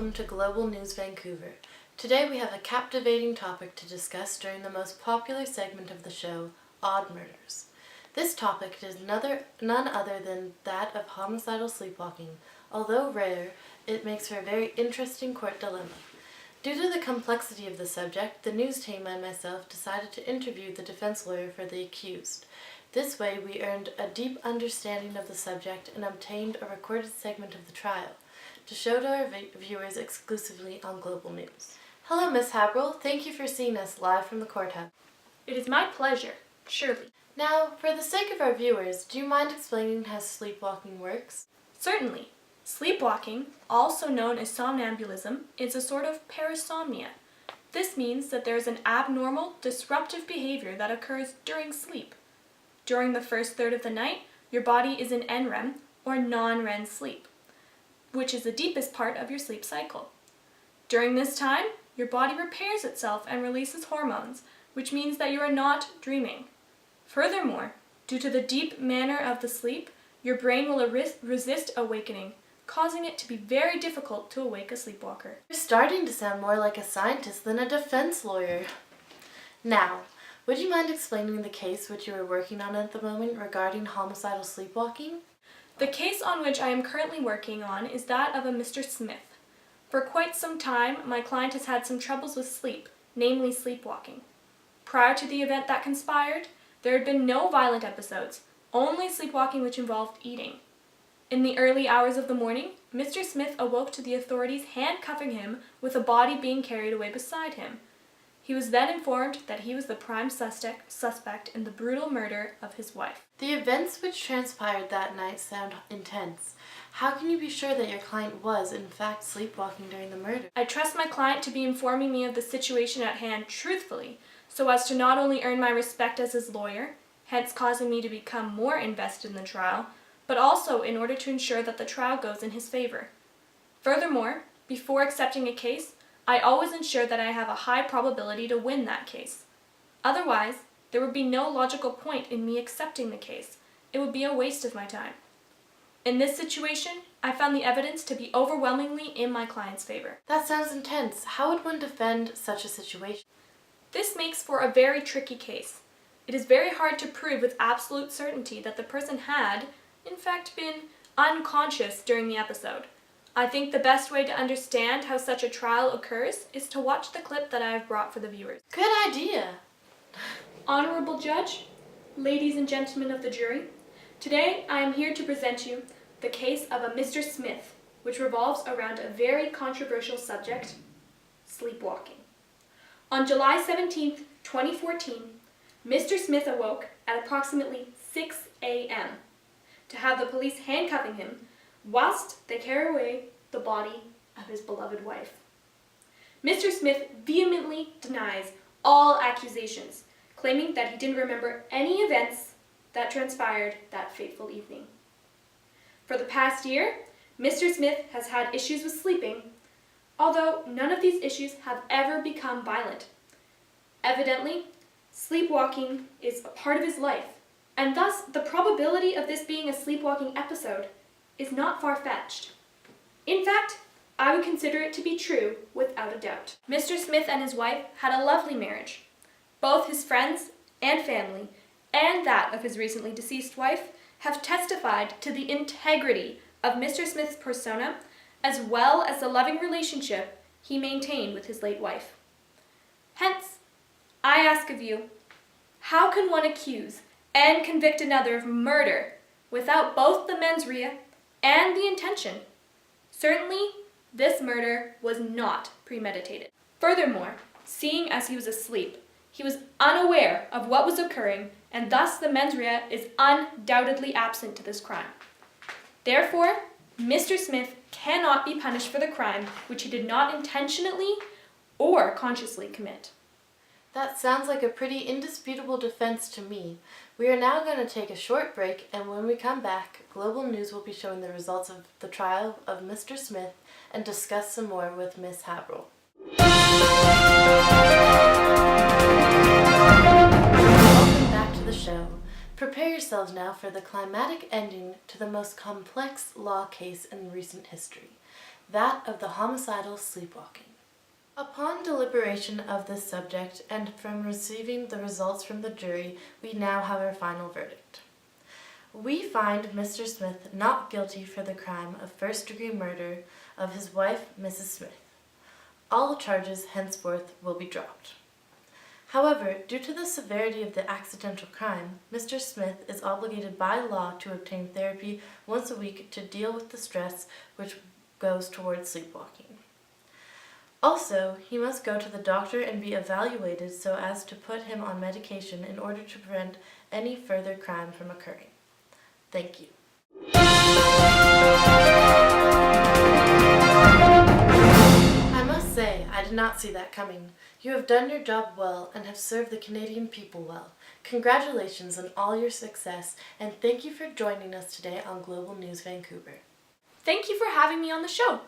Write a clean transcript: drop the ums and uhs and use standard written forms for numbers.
welcome to Global News Vancouver. Today we have a captivating topic to discuss during the most popular segment of the show, Odd Murders. This topic is none other than that of homicidal sleepwalking. Although rare, it makes for a very interesting court dilemma. Due to the complexity of the subject, the news team and myself decided to interview the defense lawyer for the accused. This way, we earned a deep understanding of the subject and obtained a recorded segment of the trial to show to our viewers exclusively on Global News. Hello, Ms. Habrel. Thank you for seeing us live from the courthouse. It is my pleasure, Shirley. Now, for the sake of our viewers, do you mind explaining how sleepwalking works? Certainly. Sleepwalking, also known as somnambulism, is a sort of parasomnia. This means that there is an abnormal, disruptive behavior that occurs during sleep. During the first third of the night, your body is in NREM, or non-REM sleep, which is the deepest part of your sleep cycle. During this time, your body repairs itself and releases hormones, which means that you are not dreaming. Furthermore, due to the deep manner of the sleep, your brain will resist awakening, causing it to be very difficult to awake a sleepwalker. You're starting to sound more like a scientist than a defense lawyer. Now, would you mind explaining the case which you are working on at the moment regarding homicidal sleepwalking? The case on which I am currently working on is that of a Mr. Smith. For quite some time, my client has had some troubles with sleep, namely sleepwalking. Prior to the event that conspired, there had been no violent episodes, only sleepwalking which involved eating. In the early hours of the morning, Mr. Smith awoke to the authorities handcuffing him with a body being carried away beside him. He was then informed that he was the prime suspect in the brutal murder of his wife. The events which transpired that night sound intense. How can you be sure that your client was, in fact, sleepwalking during the murder? I trust my client to be informing me of the situation at hand truthfully, so as to not only earn my respect as his lawyer, hence causing me to become more invested in the trial, but also in order to ensure that the trial goes in his favor. Furthermore, before accepting a case, I always ensure that I have a high probability to win that case. Otherwise, there would be no logical point in me accepting the case. It would be a waste of my time. In this situation, I found the evidence to be overwhelmingly in my client's favor. That sounds intense. How would one defend such a situation? This makes for a very tricky case. It is very hard to prove with absolute certainty that the person had, in fact, been unconscious during the episode. I think the best way to understand how such a trial occurs is to watch the clip that I have brought for the viewers. Good idea! Honorable Judge, ladies and gentlemen of the jury, today I am here to present you the case of a Mr. Smith, which revolves around a very controversial subject, sleepwalking. On July 17, 2014, Mr. Smith awoke at approximately 6 a.m. to have the police handcuffing him whilst they carry away the body of his beloved wife. Mr. Smith vehemently denies all accusations, claiming that he didn't remember any events that transpired that fateful evening. For the past year, Mr. Smith has had issues with sleeping, although none of these issues have ever become violent. Evidently, sleepwalking is a part of his life, and thus the probability of this being a sleepwalking episode is not far-fetched. In fact, I would consider it to be true without a doubt. Mr. Smith and his wife had a lovely marriage. Both his friends and family, and that of his recently deceased wife, have testified to the integrity of Mr. Smith's persona, as well as the loving relationship he maintained with his late wife. Hence, I ask of you, how can one accuse and convict another of murder without both the mens rea and the intention? Certainly, this murder was not premeditated. Furthermore, seeing as he was asleep, he was unaware of what was occurring, and thus the mens rea is undoubtedly absent to this crime. Therefore, Mr. Smith cannot be punished for the crime which he did not intentionally or consciously commit. That sounds like a pretty indisputable defense to me. We are now going to take a short break, and when we come back, Global News will be showing the results of the trial of Mr. Smith and discuss some more with Ms. Habrel. Welcome back to the show. Prepare yourselves now for the climatic ending to the most complex law case in recent history. that of the homicidal sleepwalking. Upon deliberation of this subject and from receiving the results from the jury, we now have our final verdict. We find Mr. Smith not guilty for the crime of first-degree murder of his wife, Mrs. Smith. All charges henceforth will be dropped. However, due to the severity of the accidental crime, Mr. Smith is obligated by law to obtain therapy once a week to deal with the stress which goes towards sleepwalking. Also, he must go to the doctor and be evaluated so as to put him on medication in order to prevent any further crime from occurring. Thank you. I must say, I did not see that coming. You have done your job well and have served the Canadian people well. Congratulations on all your success, and thank you for joining us today on Global News Vancouver. Thank you for having me on the show.